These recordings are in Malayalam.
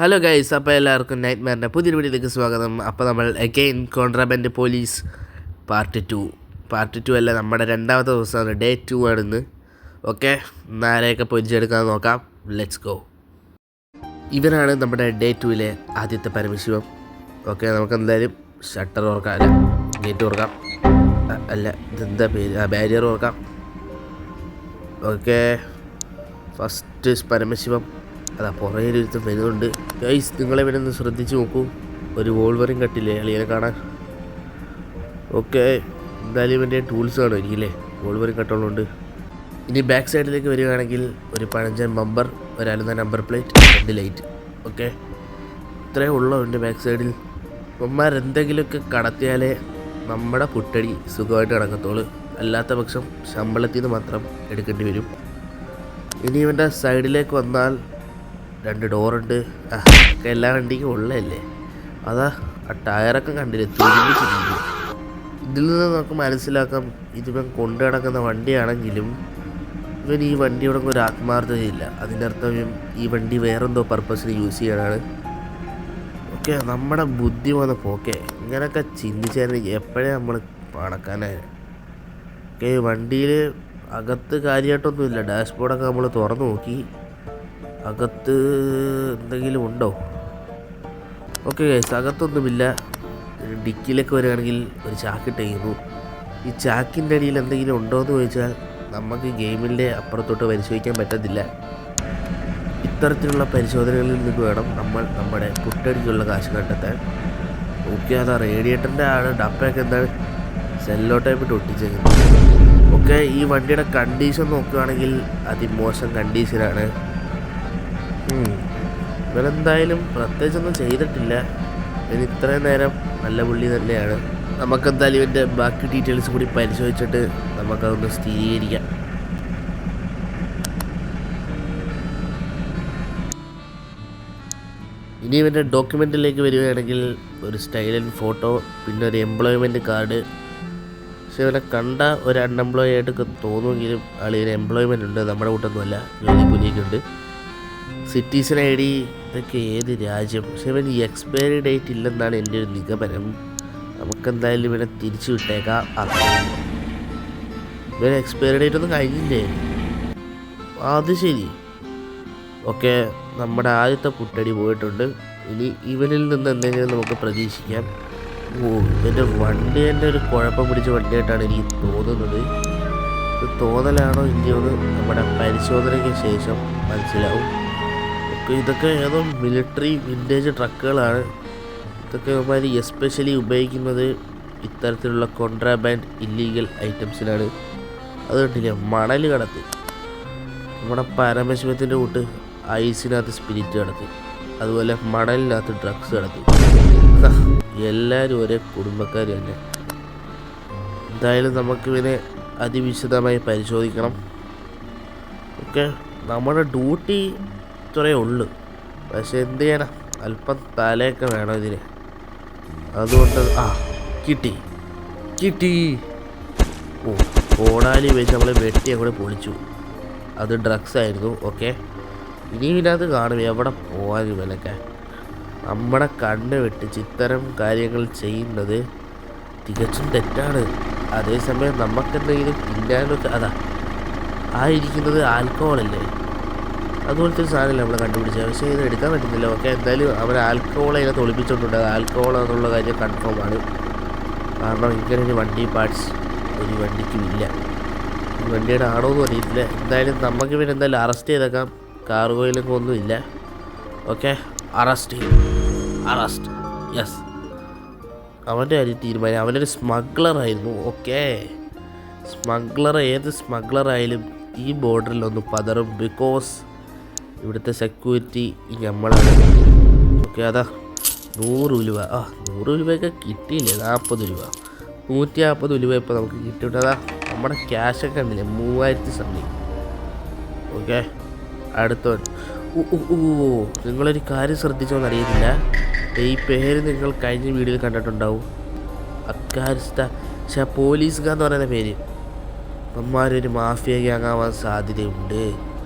ഹലോ ഗൈസ്, അപ്പോൾ എല്ലാവർക്കും നൈറ്റ്മെയറിൻ്റെ പുതിയൊരു വീഡിയോയിലേക്ക് സ്വാഗതം. അപ്പോൾ നമ്മൾ again contraband police part two അല്ല, നമ്മുടെ രണ്ടാമത്തെ ദിവസമാണ്, ഡേ 2 ആണിന്ന്. ഓക്കെ, നാരെയൊക്കെ പൊരിച്ചെടുക്കാൻ നോക്കാം. Let's go. ഇവനാണ് നമ്മുടെ ഡേ 2-ലെ ആദ്യത്തെ പരമശിവം. ഓക്കെ, നമുക്ക് എന്തായാലും ഷട്ടർ ഓർക്കാം, അല്ല ഗേറ്റ് ഓർക്കാം, അല്ല ഇതെന്താ പേര്, ബാരിയർ ഓർക്കാം. ഓക്കെ, ഫസ്റ്റ് പരമശിവം അതാ പുറകിലൊരുത്തം വരുന്നുണ്ട്. ഗൈസ്, നിങ്ങളെവിടെ ഒന്ന് ശ്രദ്ധിച്ച് നോക്കൂ, ഒരു വോൾവറിൻ കട്ടില്ലേ അളിയനെ കാണാൻ. ഓക്കെ, എന്തായാലും ഇവൻ്റെ ടൂൾസ് കാണും എനിക്കില്ലേ, വോൾവറിൻ കട്ടുകളുണ്ട്. ഇനി ബാക്ക് സൈഡിലേക്ക് വരികയാണെങ്കിൽ ഒരു പഴഞ്ചൻ ബമ്പർ, ഒരാളുന്ന നമ്പർ പ്ലേറ്റ്, 2 ലൈറ്റ്. ഓക്കെ, ഇത്രയേ ഉള്ളൂ എൻ്റെ ബാക്ക് സൈഡിൽ. ഇവന്മാർ എന്തെങ്കിലുമൊക്കെ കടത്തിയാലേ നമ്മുടെ പുട്ടടി സുഖമായിട്ട് നടക്കത്തുള്ളൂ, അല്ലാത്ത പക്ഷം ശമ്പളത്തിൽ നിന്ന് മാത്രം എടുക്കേണ്ടി വരും. ഇനി ഇവൻ്റെ സൈഡിലേക്ക് വന്നാൽ 2 ഡോറുണ്ട്. ഒക്കെ എല്ലാ വണ്ടിക്കും ഉള്ളതല്ലേ, അതാ ആ ടയറൊക്കെ കണ്ടില്ലേ, തുരുമ്പിച്ചിട്ടുണ്ട്. ഇതിൽ നിന്ന് നമുക്ക് മനസ്സിലാക്കാം ഇതിവൻ കൊണ്ടു നടക്കുന്ന വണ്ടിയാണെങ്കിലും ഇവൻ ഈ വണ്ടിയോടെ ഒരു ആത്മാർത്ഥതയില്ല. അതിൻ്റെ അർത്ഥം ഈ വണ്ടി വേറെന്തോ പർപ്പസിന് യൂസ് ചെയ്യാനാണ്. ഓക്കെ, നമ്മുടെ ബുദ്ധി വന്ന പോക്കെ ഇങ്ങനെയൊക്കെ ചിന്തിച്ചായിരുന്നെങ്കിൽ എപ്പോഴേ നമ്മൾ പണക്കാനായ. ഓക്കെ, വണ്ടിയിൽ അകത്ത് കാര്യമായിട്ടൊന്നുമില്ല. ഡാഷ്ബോർഡൊക്കെ നമ്മൾ തുറന്നു നോക്കി, അകത്ത് എന്തെങ്കിലും ഉണ്ടോ? Okay guys, അകത്തൊന്നുമില്ല. ഡിക്കിയിലേക്ക് വരികയാണെങ്കിൽ ഒരു ചാക്കിട്ടിരിക്കുന്നു. ഈ ചാക്കിൻ്റെ അടിയിൽ എന്തെങ്കിലും ഉണ്ടോ എന്ന് ചോദിച്ചാൽ നമുക്ക് ഗെയിമിൻ്റെ അപ്പുറത്തോട്ട് പരിശോധിക്കാൻ പറ്റത്തില്ല. ഇത്തരത്തിലുള്ള പരിശോധനകളിൽ നിന്ന് വേണം നമ്മൾ നമ്മുടെ പുട്ടടിക്കുള്ള കാശ് കണ്ടെത്താൻ. ഓക്കെ, അതാ റേഡിയേറ്ററിൻ്റെ ആണ് ഡപ്പയൊക്കെ എന്താണ് സെല്ലോ ടൈപ്പിട്ട് ഒട്ടിച്ചേക്കുന്നത്. ഓക്കെ, ഈ വണ്ടിയുടെ കണ്ടീഷൻ നോക്കുകയാണെങ്കിൽ അതിമോശം കണ്ടീഷനാണ്. ഇവരെന്തായാലും പ്രത്യേകിച്ചൊന്നും ചെയ്തിട്ടില്ല. ഇവന് ഇത്രയും നേരം നല്ല പുള്ളി തന്നെയാണ്. നമുക്കെന്തായാലും ഇവൻ്റെ ബാക്കി ഡീറ്റെയിൽസ് കൂടി പരിശോധിച്ചിട്ട് നമുക്കതൊന്ന് സ്ഥിരീകരിക്കാം. ഇനി ഇവൻ്റെ ഡോക്യുമെൻറ്റിലേക്ക് വരികയാണെങ്കിൽ ഒരു സ്റ്റൈലൻ ഫോട്ടോ, പിന്നെ ഒരു എംപ്ലോയ്മെൻറ്റ് കാർഡ്. പക്ഷെ ഇവനെ കണ്ട ഒരു അൺഎംപ്ലോയി ആയിട്ടൊക്കെ തോന്നുമെങ്കിലും ആളിന് എംപ്ലോയ്മെൻ്റ് ഉണ്ട്, നമ്മുടെ കൂട്ടൊന്നുമല്ല, ജോലി കൂലിയൊക്കെ ഉണ്ട്. സിറ്റിസൺ ID, ഇതൊക്കെ ഏത് രാജ്യം? പക്ഷെ ഇവൻ ഈ എക്സ്പയറി ഡേറ്റ് ഇല്ലെന്നാണ് എൻ്റെ ഒരു നിഗമനം. നമുക്കെന്തായാലും ഇവനെ തിരിച്ചു വിട്ടേക്കാം. ഇവൻ എക്സ്പയറി ഡേറ്റ് ഒന്നും കഴിഞ്ഞില്ലേ? അത് ശരി. ഓക്കെ, നമ്മുടെ ആദ്യത്തെ പുട്ടടി പോയിട്ടുണ്ട്. ഇനി ഇവനിൽ നിന്ന് എന്തെങ്കിലും നമുക്ക് പ്രതീക്ഷിക്കാം. ഇവൻ്റെ വണ്ടി എൻ്റെ ഒരു കുഴപ്പം പിടിച്ച വണ്ടിയായിട്ടാണ് എനിക്ക് തോന്നുന്നത്. ഇത് തോന്നലാണോ ഇല്ലയോ എന്ന് നമ്മുടെ പരിശോധനയ്ക്ക് ശേഷം മനസ്സിലാവും. ഇതൊക്കെ ഏതോ മിലിറ്ററി വിൻറ്റേജ് ട്രക്കുകളാണ്. ഇതൊക്കെ ഇവന്മാർ എസ്പെഷ്യലി ഉപയോഗിക്കുന്നത് ഇത്തരത്തിലുള്ള കോൺട്രാബാൻഡ് ഇല്ലീഗൽ ഐറ്റംസിനാണ്. അത് കണ്ടില്ലേ, മണൽ കടത്തി, നമ്മുടെ പരമശിവത്തിൻ്റെ കൂട്ട് ഐസിനകത്ത് സ്പിരിറ്റ് കടത്തി, അതുപോലെ മണലിനകത്ത് ഡ്രഗ്സ് കടത്തി. എല്ലാവരും ഒരേ കുടുംബക്കാർ തന്നെ. എന്തായാലും നമുക്കിവനെ അതിവിശദമായി പരിശോധിക്കണം. ഓക്കെ, നമ്മുടെ ഡ്യൂട്ടി ഇത്രയേ ഉള്ളൂ. പക്ഷെ എന്ത് ചെയ്യണം, അല്പം തലയൊക്കെ വേണം ഇതിന്. അതുകൊണ്ട് കിട്ടി. കോടാലി വെച്ച് നമ്മൾ വെട്ടി അങ്ങോട്ട് പൊളിച്ചു. അത് ഡ്രഗ്സ് ആയിരുന്നു. ഓക്കെ, ഇനി ഇതിനകത്ത് കാണും എവിടെ പോകാൻ ഇവനൊക്കെ. നമ്മുടെ കണ്ണ് വെട്ടിച്ച് ഇത്തരം കാര്യങ്ങൾ ചെയ്യുന്നത് തികച്ചും തെറ്റാണ്. അതേസമയം നമുക്കെന്തെങ്കിലും തിന്നാനൊക്കെ അതാ ഇരിക്കുന്നത് ആൽക്കഹോളല്ലേ, അതുപോലത്തെ ഒരു സാധനമല്ല നമ്മൾ കണ്ടുപിടിച്ചത്. പക്ഷേ ഇത് എടുക്കാൻ പറ്റുന്നില്ല. ഓക്കെ, എന്തായാലും അവർ ആൽക്കഹോൾ അതിനകത്ത് ഒളിപ്പിച്ചിട്ടുണ്ട്. ആൽക്കഹോൾ എന്നുള്ള കാര്യം കൺഫേം ആണ്. കാരണം ഇങ്ങനെ ഒരു വണ്ടി പാർട്സ് ഒരു വണ്ടിക്കും ഇല്ല. ഈ വണ്ടിയുടെ ആണോ എന്നും അറിയത്തില്ല. എന്തായാലും നമുക്ക് പിന്നെ എന്തായാലും അറസ്റ്റ് ചെയ്തേക്കാം. കാർഗോയിലൊക്കെ ഒന്നുമില്ല. Okay, arrest yes. അവൻ്റെ കാര്യം തീരുമാനം. അവനൊരു സ്മഗ്ലറായിരുന്നു. ഓക്കെ, ഏത് സ്മഗ്ലറായാലും ഈ ബോർഡറിലൊന്ന് പതറും. ബിക്കോസ് ഇവിടുത്തെ സെക്യൂരിറ്റി നമ്മളാണ്. ഓക്കെ, അതാ 100 ഉലുവ. 100 ഉലുവയൊക്കെ കിട്ടിയില്ലേ? 40 രൂപ, 150 ഉലുവ ഇപ്പോൾ നമുക്ക് കിട്ടിയിട്ട്. അതാ നമ്മുടെ ക്യാഷൊക്കെ ഉണ്ടല്ലേ, 3000 സംതിങ്. ഓക്കെ, അടുത്തവൻ. നിങ്ങളൊരു കാര്യം ശ്രദ്ധിച്ചോന്ന് അറിയത്തില്ല, ഈ പേര് നിങ്ങൾ കഴിഞ്ഞ വീഡിയോയിൽ കണ്ടിട്ടുണ്ടാവും. പക്ഷേ പോലീസുകാരെന്ന് പറയുന്ന പേര്. അമ്മമാരൊരു മാഫിയ ഗ്യാങ് ആവാൻ സാധ്യതയുണ്ട്.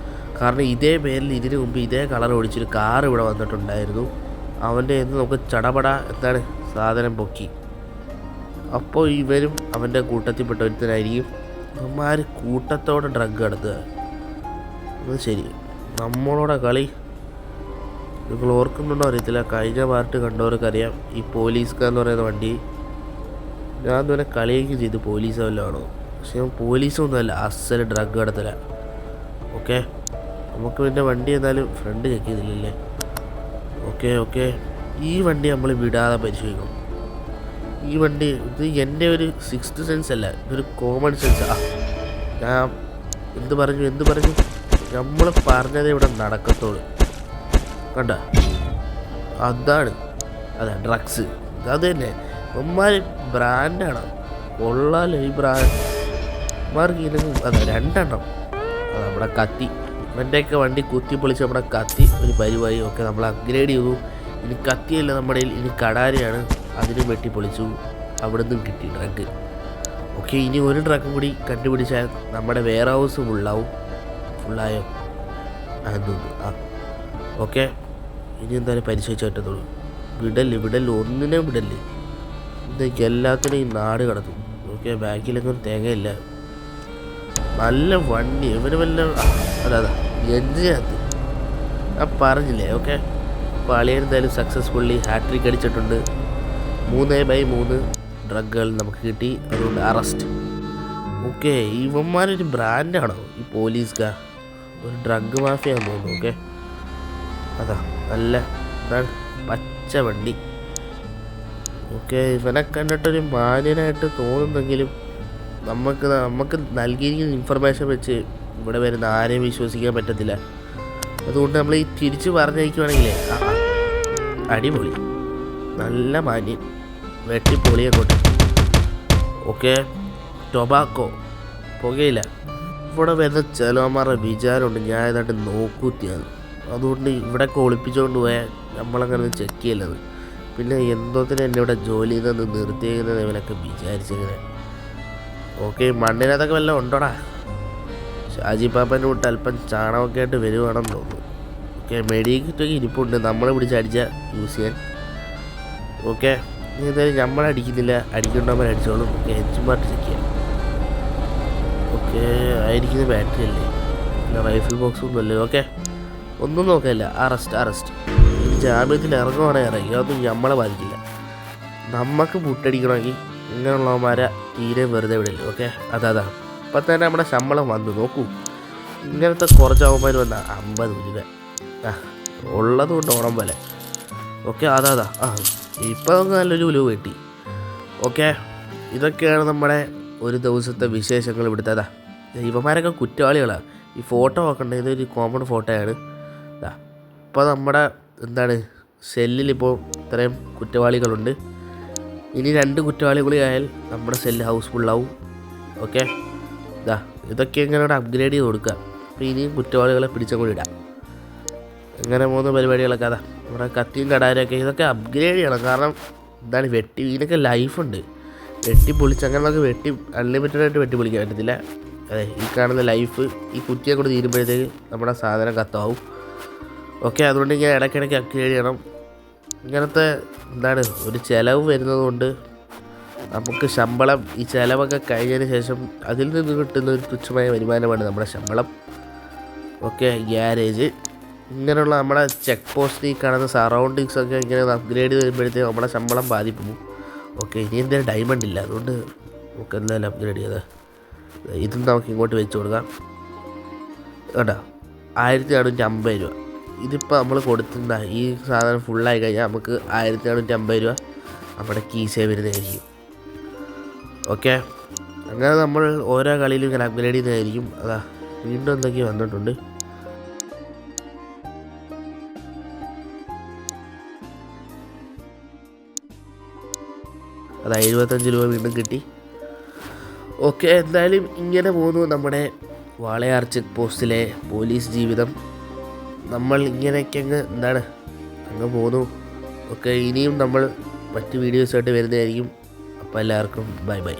കാരണം ഇതേ പേരിൽ ഇതിനു മുമ്പ് ഇതേ കളർ ഓടിച്ചൊരു കാർ ഇവിടെ വന്നിട്ടുണ്ടായിരുന്നു. അവൻ്റെ നിന്ന് നമുക്ക് ചടപട എന്താണ് സാധനം പൊക്കി. അപ്പോൾ ഇവരും അവൻ്റെ കൂട്ടത്തിൽപ്പെട്ട ഒരുത്തനായിരിക്കും. അവന്മാർ കൂട്ടത്തോടെ ഡ്രഗ് കടത്തുക. അത് ശരി, നമ്മളോടെ കളി നിങ്ങൾ ഓർക്കുന്നുണ്ടോ അറിയത്തില്ല. കഴിഞ്ഞ പാർട്ട് കണ്ടവർക്കറിയാം. ഈ പോലീസുകാരെന്ന് പറയുന്ന വണ്ടി ഞാൻ ഇതുവരെ കളിയൊക്കെ ചെയ്ത് പോലീസ് വല്ലതാണോ, പക്ഷെ പോലീസൊന്നുമല്ല, അസൽ ഡ്രഗ് കടത്തല. ഓക്കെ, നമുക്ക് പിന്നെ വണ്ടി എന്നാലും ഫ്രണ്ട് ചെക്ക് ചെയ്തില്ലല്ലേ. ഓക്കെ, ഈ വണ്ടി നമ്മൾ വിടാതെ പരിശോധിക്കണം. ഈ വണ്ടി ഇത് എൻ്റെ ഒരു സിക്സ്ത് സെൻസ് അല്ല, ഇതൊരു കോമൺ സെൻസാ. ഞാൻ എന്ത് പറഞ്ഞു നമ്മൾ പറഞ്ഞതേ ഇവിടെ നടക്കത്തുള്ളൂ. കണ്ട, അതാണ് ഡ്രഗ്സ്. അത് തന്നെ ഒന്മാർ ബ്രാൻഡാണ്, കൊള്ളാലോ ഈ ബ്രാൻഡ്. മാർക്ക് ഇല്ലെങ്കിൽ രണ്ടെണ്ണം. നമ്മുടെ കത്തി, ഇവൻ്റെയൊക്കെ വണ്ടി കുത്തി പൊളിച്ച് നമ്മുടെ കത്തി ഒരു പരിപാടി. ഒക്കെ നമ്മൾ അപ്ഗ്രേഡ് ചെയ്തു. ഇനി കത്തിയല്ല നമ്മുടെ ഇനി കടാരയാണ്, അതിനും വെട്ടി പൊളിച്ചു. അവിടെ നിന്നും കിട്ടി ഡ്രഗ്. ഓക്കെ, ഇനി ഒരു ഡ്രഗ് കൂടി കണ്ടുപിടിച്ചാൽ നമ്മുടെ വെയർ ഹൗസ് ഫുള്ളായോ അതൊന്നും. ഓക്കെ, ഇനി എന്തായാലും പരിശോധിച്ച് പറ്റത്തുള്ളൂ. വിടല് ഒന്നിനും വിടല്. ഇതൊക്കെ എല്ലാത്തിനും ഈ നാട് കടത്തും. ഓക്കെ, ബാക്കിലൊന്നും തേങ്ങയില്ല. നല്ല വണ്ടി. ഇവന് വല്ല അതാ എഞ്ചിനകത്ത് ഞാൻ പറഞ്ഞില്ലേ. ഓക്കെ, അപ്പോൾ അളിയൻ എന്തായാലും സക്സസ്ഫുള്ളി ഹാട്രിക് അടിച്ചിട്ടുണ്ട്. 3/3 ഡ്രഗുകൾ നമുക്ക് കിട്ടി. അതുകൊണ്ട് അറസ്റ്റ്. ഓക്കെ, ഇവന്മാരൊരു ബ്രാൻഡാണോ ഈ പോലീസുകാർ? ഒരു ഡ്രഗ് മാഫിയാന്ന് തോന്നുന്നു. ഓക്കെ, അതാ നല്ല എന്താണ് പച്ച വണ്ടി. ഓക്കെ, ഇവനെ കണ്ടിട്ടൊരു മാന്യനായിട്ട് തോന്നുന്നെങ്കിലും നമുക്ക് നൽകിയിരിക്കുന്ന ഇൻഫർമേഷൻ വെച്ച് ഇവിടെ വരുന്ന ആരെയും വിശ്വസിക്കാൻ പറ്റത്തില്ല. അതുകൊണ്ട് നമ്മൾ ഈ തിരിച്ച് പറഞ്ഞയക്കുവാണെങ്കിലേ അടിപൊളി, നല്ല മാന്യൻ, വെട്ടിപ്പൊളി അങ്ങോട്ട്. ഓക്കെ, ടൊബാക്കോ പുകയില്ല. ഇവിടെ വരുന്ന ചിലവന്മാരുടെ വിചാരമുണ്ട് ഞാൻ ഏതാണ്ട് നോക്കൂത്തിയാണ്. അതുകൊണ്ട് ഇവിടെയൊക്കെ ഒളിപ്പിച്ചുകൊണ്ട് പോയാൽ നമ്മളങ്ങനെ ചെക്ക് ചെയ്യല്ലത്. പിന്നെ എന്തോത്തിന് എന്നെ ഇവിടെ ജോലിയിൽ നിന്ന് നിർത്തിയേക്കുന്നത് ഇവനൊക്കെ വിചാരിച്ചിങ്ങനെ. ഓക്കെ, മണ്ണിനകത്തൊക്കെ വല്ലതും ഉണ്ടോടാ? ഷാജി പാപ്പൻ്റെ വിട്ട് അല്പം ചാണകമൊക്കെ ആയിട്ട് വരുവാണെന്ന് തോന്നുന്നു. ഓക്കെ, മെഡിക്കറ്റൊക്കെ ഇരിപ്പുണ്ട് നമ്മളെ പിടിച്ചടിച്ച യൂസ് ചെയ്യാൻ. ഓക്കെ, എന്തായാലും നമ്മളടിക്കുന്നില്ല, അടിക്കേണ്ടവന്മാർ അടിച്ചോളും. ഓക്കെ, എഞ്ചിൻ പാർട്ട് ചെക്ക് ചെയ്യാം. ഓക്കെ, ആയിരിക്കുന്ന ബാറ്ററി അല്ലേ, പിന്നെ റൈഫിൾ ബോക്സ് ഒന്നും അല്ലേ. ഓക്കെ, ഒന്നും നോക്കാനില്ല. അറസ്റ്റ്. ഈ ജാമ്യത്തിൽ ഇറങ്ങുവാണെങ്കിൽ ഇറങ്ങി, അതൊന്നും നമ്മളെ ബാധിക്കില്ല. നമുക്ക് മുട്ടടിക്കണമെങ്കിൽ ഇങ്ങനെയുള്ളവന്മാരെ തീരെ വെറുതെ വിടില്ല. ഓക്കെ, അതാ ഇപ്പം തന്നെ നമ്മുടെ ശമ്പളം വന്നു. നോക്കൂ, ഇങ്ങനത്തെ കുറച്ച് അവന്മാർ വന്നാൽ 50 രൂപ ഉള്ളത് കൊണ്ട് ഓണം പോലെ. ഓക്കെ, അതാ ഇപ്പം നമുക്ക് നല്ലൊരു ഉലുവ കിട്ടി. ഓക്കെ, ഇതൊക്കെയാണ് നമ്മുടെ ഒരു ദിവസത്തെ വിശേഷങ്ങൾ. ഇവിടുത്തെ ഇവന്മാരൊക്കെ കുറ്റവാളികളാണ്. ഈ ഫോട്ടോ നോക്കണ്ടേ, ഇതൊരു കോമൺ ഫോട്ടോയാണ്. ഇപ്പോൾ നമ്മുടെ എന്താണ് സെല്ലിലിപ്പോൾ ഇത്രയും കുറ്റവാളികളുണ്ട്. ഇനി 2 കുറ്റവാളികളെ ആയാൽ നമ്മുടെ സെല്ല് ഹൗസ്ഫുള്ളാവും. ഓക്കെ, ഇതൊക്കെ എങ്ങനെ അപ്ഗ്രേഡ് ചെയ്ത് കൊടുക്കുക. അപ്പോൾ ഇനിയും കുറ്റവാളികളെ പിടിച്ചങ്ങോട്ട് ഇടാം. ഇങ്ങനെ 3 പരിപാടികളൊക്കെ നമ്മുടെ കത്തിയും കടാരൊക്കെ ഇതൊക്കെ അപ്ഗ്രേഡ് ചെയ്യണം. കാരണം എന്താണ് ഇതിനൊക്കെ ലൈഫുണ്ട്. പൊളിച്ച് അങ്ങനെ നമുക്ക് അൺലിമിറ്റഡായിട്ട് പൊളിക്കാൻ പറ്റത്തില്ല. അതെ, ഈ കാണുന്ന ലൈഫ് ഈ കുറ്റിയെ കൂടെ തീരുമ്പോഴത്തേക്ക് നമ്മുടെ സാധനം കത്താവും. ഓക്കെ, അതുകൊണ്ട് ഇങ്ങനെ ഇടയ്ക്കിടയ്ക്ക് അപ്ഗ്രേഡ് ചെയ്യണം. ഇങ്ങനത്തെ എന്താണ് ഒരു ചിലവ് വരുന്നത് കൊണ്ട് നമുക്ക് ശമ്പളം, ഈ ചിലവൊക്കെ കഴിഞ്ഞതിന് ശേഷം അതിൽ നിന്ന് കിട്ടുന്ന ഒരു തുച്ഛമായ വരുമാനമാണ് നമ്മുടെ ശമ്പളം. ഓക്കെ, ഗ്യാരേജ് ഇങ്ങനെയുള്ള നമ്മുടെ ചെക്ക് പോസ്റ്റ്, ഈ കാണുന്ന സറൗണ്ടിങ്സൊക്കെ ഇങ്ങനെ അപ്ഗ്രേഡ് ചെയ്യുമ്പോഴത്തേക്ക് നമ്മുടെ ശമ്പളം ബാധിക്കും. ഓക്കെ, ഇനി എന്തായാലും ഡയമണ്ട് ഇല്ല, അതുകൊണ്ട് നമുക്ക് എന്തായാലും അപ്ഗ്രേഡ് ചെയ്തത് ഇതും നമുക്ക് ഇങ്ങോട്ട് വെച്ച് കൊടുക്കാം. കേട്ടോ, 1450 രൂപ. ഇതിപ്പോൾ നമ്മൾ കൊടുക്കുന്ന ഈ സാധനം ഫുള്ളായി കഴിഞ്ഞാൽ നമുക്ക് 1450 രൂപ നമ്മുടെ കീസേ വരുന്നതായിരിക്കും. ഓക്കെ, അങ്ങനെ നമ്മൾ ഓരോ കളിയിലും ഇങ്ങനെ അപ്ഗ്രേഡ് ചെയ്യുന്നതായിരിക്കും. വീണ്ടും എന്തൊക്കെയോ വന്നിട്ടുണ്ട്. അത് 75 രൂപ വീണ്ടും കിട്ടി. ഓക്കെ, എന്തായാലും ഇങ്ങനെ പോകുന്നു നമ്മുടെ വാളയാർ ചെക്ക് പോസ്റ്റിലെ പോലീസ് ജീവിതം. നമ്മൾ ഇങ്ങനെയൊക്കെ അങ്ങ് പോകുന്നു. ഓക്കെ, ഇനിയും നമ്മൾ മറ്റ് വീഡിയോസായിട്ട് വരുന്നതായിരിക്കും. അപ്പോൾ എല്ലാവർക്കും ബൈ.